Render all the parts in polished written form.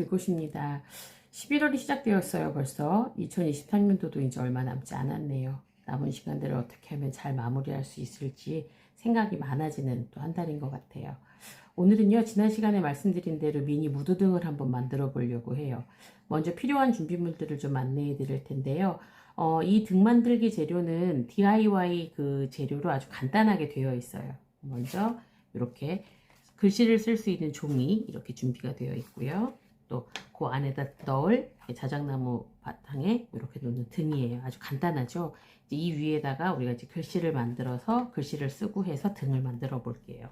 들꽃입니다. 11월이 시작되었어요. 벌써 2023년도도 이제 얼마 남지 않았네요. 남은 시간들을 어떻게 하면 잘 마무리할 수 있을지 생각이 많아지는 또 한 달인 것 같아요. 오늘은요, 지난 시간에 말씀드린 대로 미니 무드등을 한번 만들어 보려고 해요. 먼저 필요한 준비물들을 좀 안내해 드릴 텐데요. 이 등 만들기 재료는 DIY 그 재료로 아주 간단하게 되어 있어요. 먼저 이렇게 글씨를 쓸 수 있는 종이 이렇게 준비가 되어 있고요. 또 그 안에다 넣을 자작나무 바탕에 이렇게 놓는 등이에요. 아주 간단하죠. 이 위에다가 우리가 이제 글씨를 만들어서 글씨를 쓰고 해서 등을 만들어 볼게요.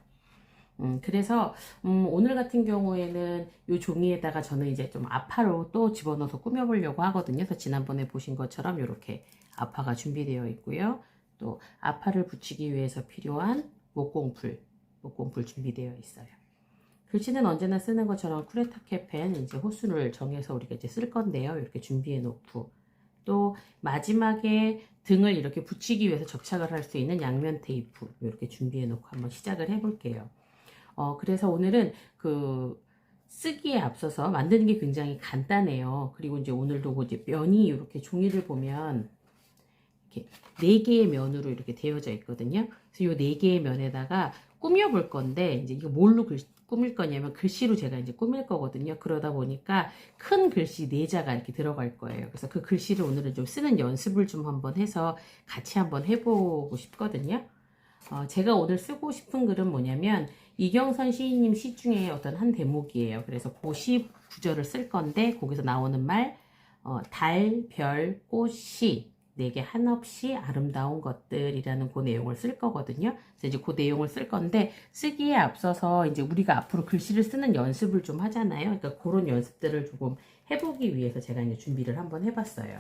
그래서 오늘 같은 경우에는 이 종이에다가 저는 이제 좀 아파로 또 집어넣어서 꾸며보려고 하거든요. 그래서 지난번에 보신 것처럼 이렇게 아파가 준비되어 있고요. 또 아파를 붙이기 위해서 필요한 목공풀 준비되어 있어요. 글씨는 언제나 쓰는 것처럼 쿠레타케 펜 이제 호수를 정해서 우리가 이제 쓸 건데요. 이렇게 준비해 놓고 또 마지막에 등을 이렇게 붙이기 위해서 접착을 할 수 있는 양면 테이프 이렇게 준비해 놓고 한번 시작을 해 볼게요. 그래서 오늘은 그 쓰기에 앞서서 만드는 게 굉장히 간단해요. 그리고 이제 오늘도 이제 면이 이렇게 종이를 보면 이렇게 4개의 면으로 이렇게 되어져 있거든요. 그래서 이 4개의 면에다가 꾸며 볼 건데 이제 이거 뭘로 꾸밀 거냐면 글씨로 제가 이제 꾸밀 거거든요. 그러다 보니까 큰 글씨 4자가 이렇게 들어갈 거예요. 그래서 그 글씨를 오늘은 좀 쓰는 연습을 좀 한번 해서 같이 한번 해보고 싶거든요. 제가 오늘 쓰고 싶은 글은 뭐냐면 이경선 시인님 시 중에 어떤 한 대목이에요. 그래서 그 시 구절을 쓸 건데 거기서 나오는 말 달, 별, 꽃, 시 4개 한없이 아름다운 것들이라는 그 내용을 쓸 거거든요. 그래서 이제 그 내용을 쓸 건데 쓰기에 앞서서 이제 우리가 앞으로 글씨를 쓰는 연습을 좀 하잖아요. 그러니까 그런 연습들을 조금 해보기 위해서 제가 이제 준비를 한번 해봤어요.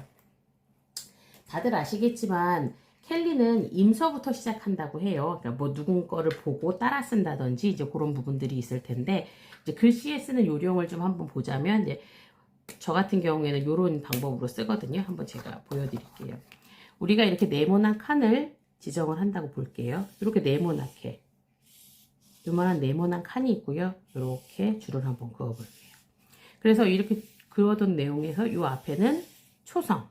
다들 아시겠지만 켈리는 임서부터 시작한다고 해요. 그러니까 뭐 누군 거를 보고 따라 쓴다든지 이제 그런 부분들이 있을 텐데 이제 글씨에 쓰는 요령을 좀 한번 보자면 이제 저 같은 경우에는 이런 방법으로 쓰거든요. 한번 제가 보여드릴게요. 우리가 이렇게 네모난 칸을 지정을 한다고 볼게요. 이렇게 네모나게 요만한 네모난 칸이 있고요. 이렇게 줄을 한번 그어볼게요. 그래서 이렇게 그어둔 내용에서 이 앞에는 초성,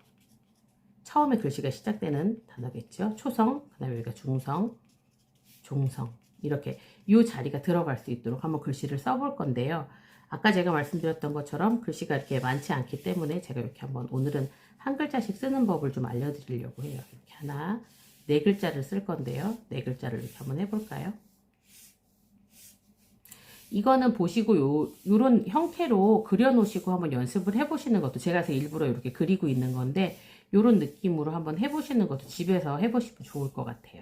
처음에 글씨가 시작되는 단어겠죠. 초성, 그 다음에 여기가 중성, 종성 이렇게 이 자리가 들어갈 수 있도록 한번 글씨를 써볼 건데요. 아까 제가 말씀드렸던 것처럼 글씨가 이렇게 많지 않기 때문에 제가 이렇게 한번 오늘은 한 글자씩 쓰는 법을 좀 알려드리려고 해요. 이렇게 하나, 4글자를 쓸 건데요. 4글자를 이렇게 한번 해볼까요? 이거는 보시고 요런 형태로 그려놓으시고 한번 연습을 해보시는 것도 제가 일부러 이렇게 그리고 있는 건데 요런 느낌으로 한번 해보시는 것도 집에서 해보시면 좋을 것 같아요.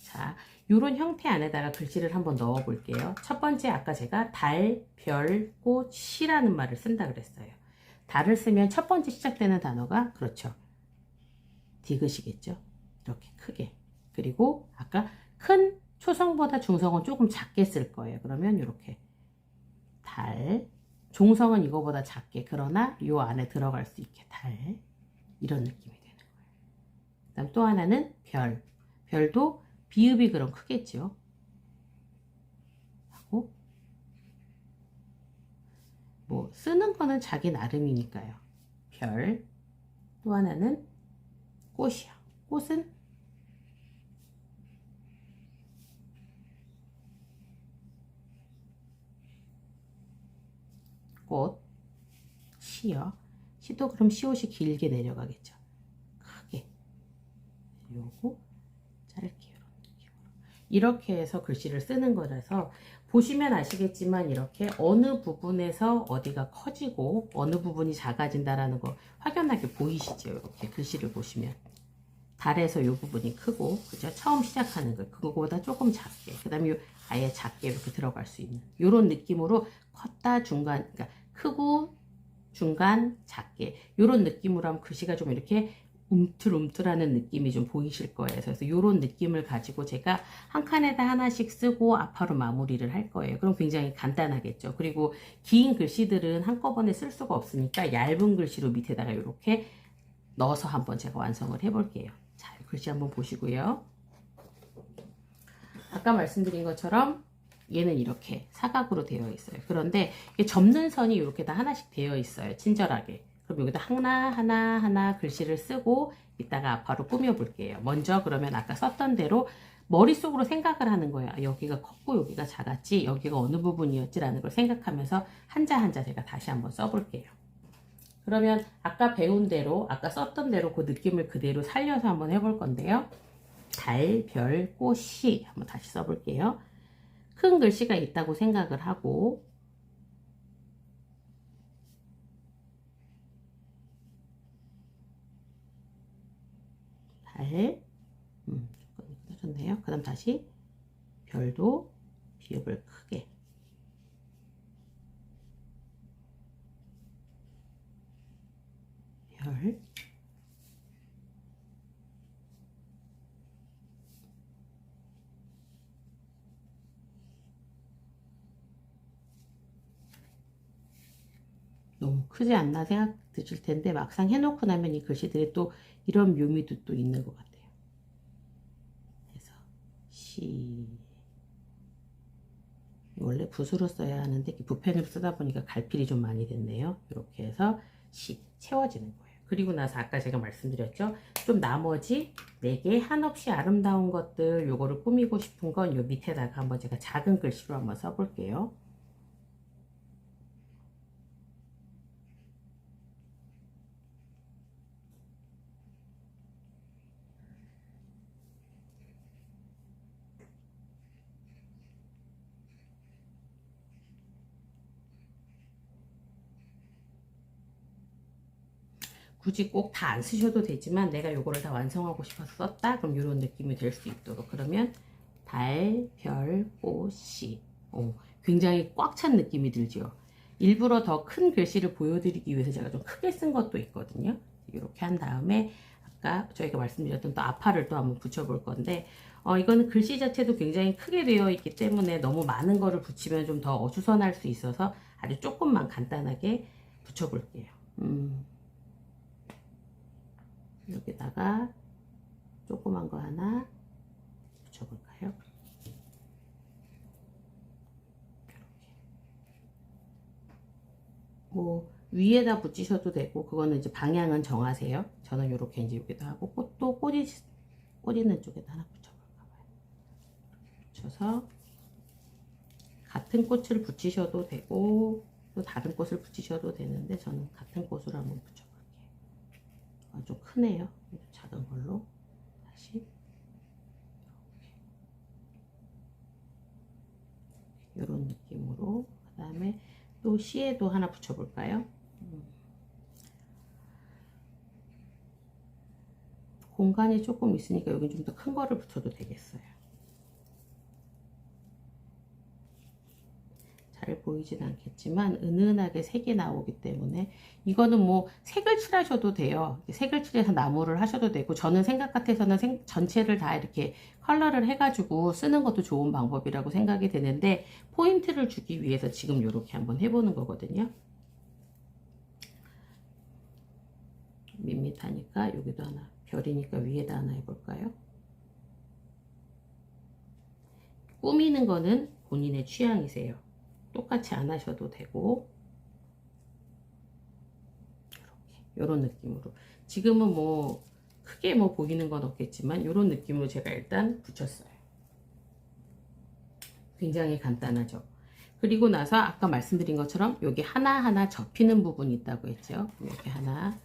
자, 요런 형태 안에다가 글씨를 한번 넣어 볼게요. 첫 번째 아까 제가 달, 별, 꽃, 시라는 말을 쓴다 그랬어요. 달을 쓰면 첫 번째 시작되는 단어가 그렇죠. 디귿이겠죠. 이렇게 크게. 그리고 아까 큰 초성보다 중성은 조금 작게 쓸 거예요. 그러면 이렇게 달, 종성은 이거보다 작게 그러나 요 안에 들어갈 수 있게 달 이런 느낌이 되는 거예요. 그다음 또 하나는 별. 별도 비읍이 그럼 크겠죠. 하고 뭐 쓰는 거는 자기 나름이니까요. 별. 또 하나는 꽃이요. 꽃은 꽃. 시요. 시도 그럼 시옷이 길게 내려가겠죠. 크게. 요거 짧게. 이렇게 해서 글씨를 쓰는 거라서 보시면 아시겠지만 이렇게 어느 부분에서 어디가 커지고 어느 부분이 작아진다라는 거 확연하게 보이시죠? 이렇게 글씨를 보시면 달에서 이 부분이 크고 그죠? 처음 시작하는 거 그거보다 조금 작게 그 다음에 아예 작게 이렇게 들어갈 수 있는 이런 느낌으로 컸다 중간 그러니까 크고 중간 작게 이런 느낌으로 하면 글씨가 좀 이렇게 움틀움틀하는 느낌이 좀 보이실 거예요. 그래서 이런 느낌을 가지고 제가 한 칸에다 하나씩 쓰고 아파로 마무리를 할 거예요. 그럼 굉장히 간단하겠죠. 그리고 긴 글씨들은 한꺼번에 쓸 수가 없으니까 얇은 글씨로 밑에다가 이렇게 넣어서 한번 제가 완성을 해볼게요. 자, 글씨 한번 보시고요. 아까 말씀드린 것처럼 얘는 이렇게 사각으로 되어 있어요. 그런데 접는 선이 이렇게 다 하나씩 되어 있어요. 친절하게. 그럼 여기다 하나 글씨를 쓰고 이따가 바로 꾸며 볼게요. 먼저 그러면 아까 썼던 대로 머릿속으로 생각을 하는 거예요. 여기가 컸고 여기가 작았지, 여기가 어느 부분이었지라는 걸 생각하면서 한자 한자 제가 다시 한번 써볼게요. 그러면 아까 배운 대로, 아까 썼던 대로 그 느낌을 그대로 살려서 한번 해볼 건데요. 달, 별, 꽃이 한번 다시 써볼게요. 큰 글씨가 있다고 생각을 하고 달, 조금 떨어졌네요. 그 다음 다시 별도 비읍을 크게, 별, 너무 크지 않나 생각 드실 텐데 막상 해놓고 나면 이 글씨들이 또 이런 묘미도 또 있는 것 같아요. 그래서 시, 원래 붓으로 써야 하는데 붓펜으로 쓰다 보니까 갈필이 좀 많이 됐네요. 이렇게 해서 시 채워지는 거예요. 그리고 나서 아까 제가 말씀드렸죠, 좀 나머지 4개 한없이 아름다운 것들, 요거를 꾸미고 싶은 건 요 밑에다가 한번 제가 작은 글씨로 한번 써볼게요. 굳이 꼭 다 안 쓰셔도 되지만 내가 요거를 다 완성하고 싶어서 썼다, 그럼 이런 느낌이 될 수 있도록. 그러면 달, 별, 꽃이, 굉장히 꽉 찬 느낌이 들죠. 일부러 더 큰 글씨를 보여드리기 위해서 제가 좀 크게 쓴 것도 있거든요. 이렇게 한 다음에 아까 저희가 말씀드렸던 또 아파를 또 한번 붙여볼 건데, 이거는 글씨 자체도 굉장히 크게 되어 있기 때문에 너무 많은 거를 붙이면 좀 더 어수선할 수 있어서 아주 조금만 간단하게 붙여볼게요. 여기다가 조그만 거 하나 붙여볼까요? 이렇게. 뭐 위에다 붙이셔도 되고, 그거는 이제 방향은 정하세요. 저는 이렇게 이제 여기다 하고, 꽃도 꼬리 있는 쪽에다 하나 붙여볼까 봐요. 붙여서 같은 꽃을 붙이셔도 되고 또 다른 꽃을 붙이셔도 되는데, 저는 같은 꽃으로 한번 붙여볼게요. 좀 크네요. 작은 걸로 다시 이런 느낌으로. 그 다음에 또 시에도 하나 붙여볼까요? 공간이 조금 있으니까 여기 좀 더 큰 거를 붙여도 되겠어요. 잘 보이진 않겠지만 은은하게 색이 나오기 때문에, 이거는 뭐 색을 칠하셔도 돼요. 색을 칠해서 나무를 하셔도 되고, 저는 생각 같아서는 전체를 다 이렇게 컬러를 해가지고 쓰는 것도 좋은 방법이라고 생각이 되는데, 포인트를 주기 위해서 지금 이렇게 한번 해보는 거거든요. 밋밋하니까 여기도 하나, 별이니까 위에다 하나 해볼까요? 꾸미는 거는 본인의 취향이세요. 똑같이 안 하셔도 되고, 이런 느낌으로. 지금은 뭐 크게 뭐 보이는 건 없겠지만 이런 느낌으로 제가 일단 붙였어요. 굉장히 간단하죠. 그리고 나서 아까 말씀드린 것처럼 여기 하나하나 접히는 부분이 있다고 했죠. 이렇게 하나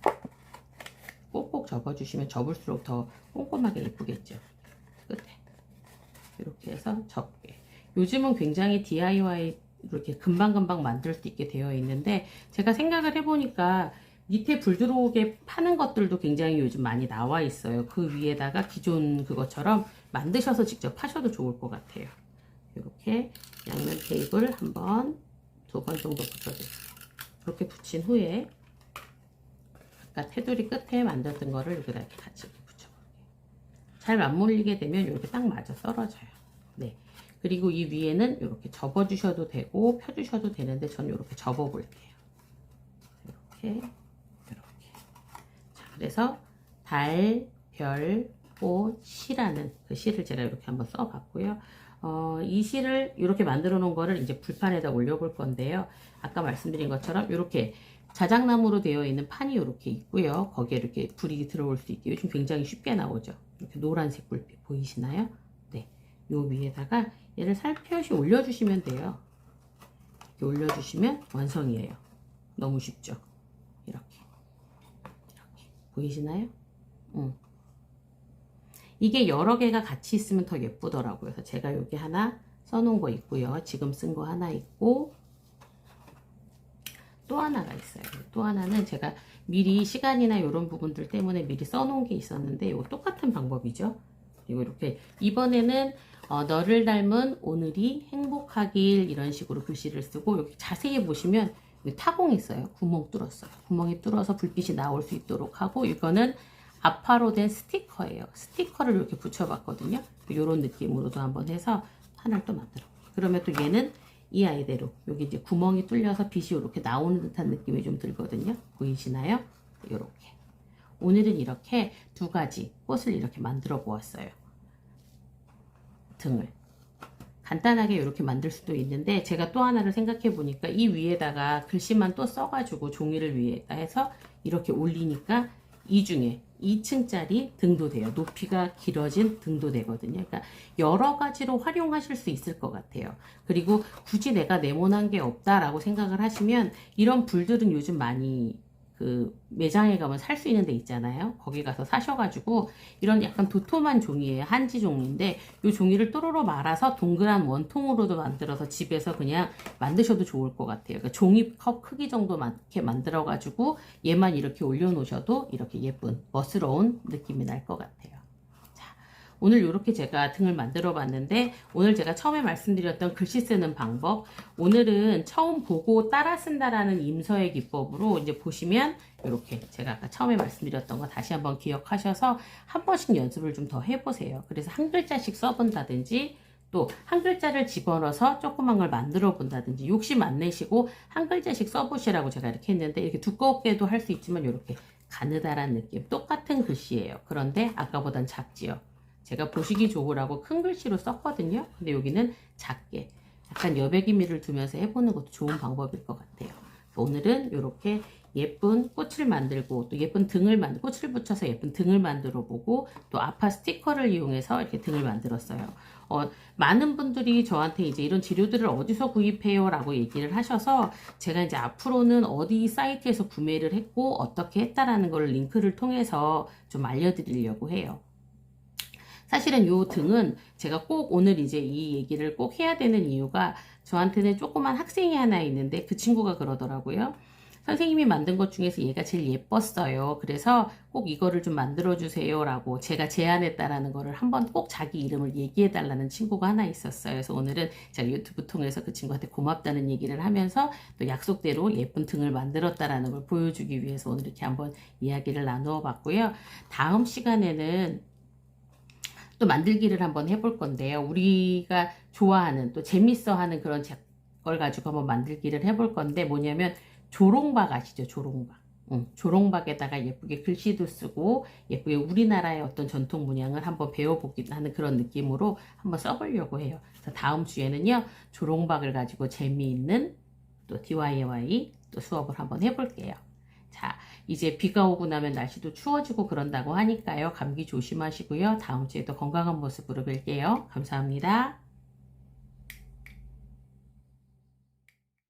꼭꼭 접어주시면 접을수록 더 꼼꼼하게 예쁘겠죠. 끝에 이렇게 해서 접게. 요즘은 굉장히 DIY 이렇게 금방금방 만들 수 있게 되어 있는데, 제가 생각을 해보니까 밑에 불 들어오게 파는 것들도 굉장히 요즘 많이 나와 있어요. 그 위에다가 기존 그것처럼 만드셔서 직접 파셔도 좋을 것 같아요. 이렇게 양면 테이프를 한 번, 2번 정도 붙여주세요. 그렇게 붙인 후에 아까 테두리 끝에 만들었던 거를 여기다 이렇게 같이 이렇게 붙여볼게요. 잘 맞물리게 되면 이렇게 딱 맞아 떨어져요. 네. 그리고 이 위에는 이렇게 접어주셔도 되고 펴주셔도 되는데, 저는 이렇게 접어볼게요. 이렇게. 자, 그래서 달, 별, 꽃, 시라는 그 시를 제가 이렇게 한번 써봤고요. 이 실을 이렇게 만들어 놓은 거를 이제 불판에다 올려볼 건데요. 아까 말씀드린 것처럼 이렇게 자작나무로 되어 있는 판이 이렇게 있고요. 거기에 이렇게 불이 들어올 수 있게 요즘 굉장히 쉽게 나오죠. 이렇게 노란색 불빛 보이시나요? 네. 요 위에다가 얘를 살펴시 올려주시면 돼요. 이렇게 올려주시면 완성이에요. 너무 쉽죠? 이렇게 보이시나요? 이게 여러 개가 같이 있으면 더 예쁘더라고요. 그래서 제가 여기 하나 써놓은 거 있고요. 지금 쓴 거 하나 있고 또 하나가 있어요. 또 하나는 제가 미리 시간이나 이런 부분들 때문에 미리 써놓은 게 있었는데 이거 똑같은 방법이죠. 그리고 이렇게 이번에는 너를 닮은 오늘이 행복하길 이런 식으로 글씨를 쓰고 여기 자세히 보시면 여기 타공이 있어요. 구멍 뚫었어요. 구멍이 뚫어서 불빛이 나올 수 있도록 하고 이거는 아파로 된 스티커예요. 스티커를 이렇게 붙여봤거든요. 이런 느낌으로도 한번 해서 하나를 또 만들어. 그러면 또 얘는 이 아이대로 여기 이제 구멍이 뚫려서 빛이 이렇게 나오는 듯한 느낌이 좀 들거든요. 보이시나요? 이렇게. 오늘은 이렇게 두 가지 꽃을 이렇게 만들어 보았어요. 등을. 간단하게 이렇게 만들 수도 있는데 제가 또 하나를 생각해 보니까 이 위에다가 글씨만 또 써가지고 종이를 위에다 해서 이렇게 올리니까 이 중에 2층짜리 등도 돼요. 높이가 길어진 등도 되거든요. 그러니까 여러 가지로 활용하실 수 있을 것 같아요. 그리고 굳이 내가 네모난 게 없다라고 생각을 하시면 이런 불들은 요즘 많이 그 매장에 가면 살 수 있는 데 있잖아요. 거기 가서 사셔가지고 이런 약간 도톰한 종이에요. 한지 종이인데 이 종이를 또로로 말아서 동그란 원통으로도 만들어서 집에서 그냥 만드셔도 좋을 것 같아요. 그러니까 종이컵 크기 정도 이렇게 만들어가지고 얘만 이렇게 올려놓으셔도 이렇게 예쁜 멋스러운 느낌이 날 것 같아요. 오늘 이렇게 제가 등을 만들어 봤는데 오늘 제가 처음에 말씀드렸던 글씨 쓰는 방법 오늘은 처음 보고 따라 쓴다라는 임서의 기법으로 이제 보시면 이렇게 제가 아까 처음에 말씀드렸던 거 다시 한번 기억하셔서 한 번씩 연습을 좀 더 해보세요. 그래서 한 글자씩 써본다든지 또 한 글자를 집어넣어서 조그만 걸 만들어 본다든지 욕심 안 내시고 한 글자씩 써보시라고 제가 이렇게 했는데 이렇게 두껍게도 할 수 있지만 이렇게 가느다란 느낌 똑같은 글씨예요. 그런데 아까보단 작지요. 제가 보시기 좋으라고 큰 글씨로 썼거든요. 근데 여기는 작게 약간 여백의미를 두면서 해보는 것도 좋은 방법일 것 같아요. 오늘은 이렇게 예쁜 꽃을 만들고 또 예쁜 등을 만들고 꽃을 붙여서 예쁜 등을 만들어 보고 또 아파 스티커를 이용해서 이렇게 등을 만들었어요. 많은 분들이 저한테 이제 이런 재료들을 어디서 구입해요? 라고 얘기를 하셔서 제가 이제 앞으로는 어디 사이트에서 구매를 했고 어떻게 했다라는 걸 링크를 통해서 좀 알려드리려고 해요. 사실은 요 등은 제가 꼭 오늘 이제 이 얘기를 꼭 해야 되는 이유가 저한테는 조그만 학생이 하나 있는데 그 친구가 그러더라고요. 선생님이 만든 것 중에서 얘가 제일 예뻤어요. 그래서 꼭 이거를 좀 만들어 주세요 라고 제가 제안했다라는 거를 한번 꼭 자기 이름을 얘기해 달라는 친구가 하나 있었어요. 그래서 오늘은 제가 유튜브 통해서 그 친구한테 고맙다는 얘기를 하면서 또 약속대로 예쁜 등을 만들었다라는 걸 보여주기 위해서 오늘 이렇게 한번 이야기를 나누어 봤고요. 다음 시간에는 또 만들기를 한번 해볼 건데요. 우리가 좋아하는 또 재밌어 하는 그런 걸 가지고 한번 만들기를 해볼 건데 뭐냐면 조롱박 아시죠? 조롱박. 조롱박에다가 예쁘게 글씨도 쓰고 예쁘게 우리나라의 어떤 전통 문양을 한번 배워보기도 하는 그런 느낌으로 한번 써보려고 해요. 그래서 다음 주에는요. 조롱박을 가지고 재미있는 또 DIY 또 수업을 한번 해볼게요. 자, 이제 비가 오고 나면 날씨도 추워지고 그런다고 하니까요. 감기 조심하시고요. 다음 주에도 건강한 모습으로 뵐게요. 감사합니다.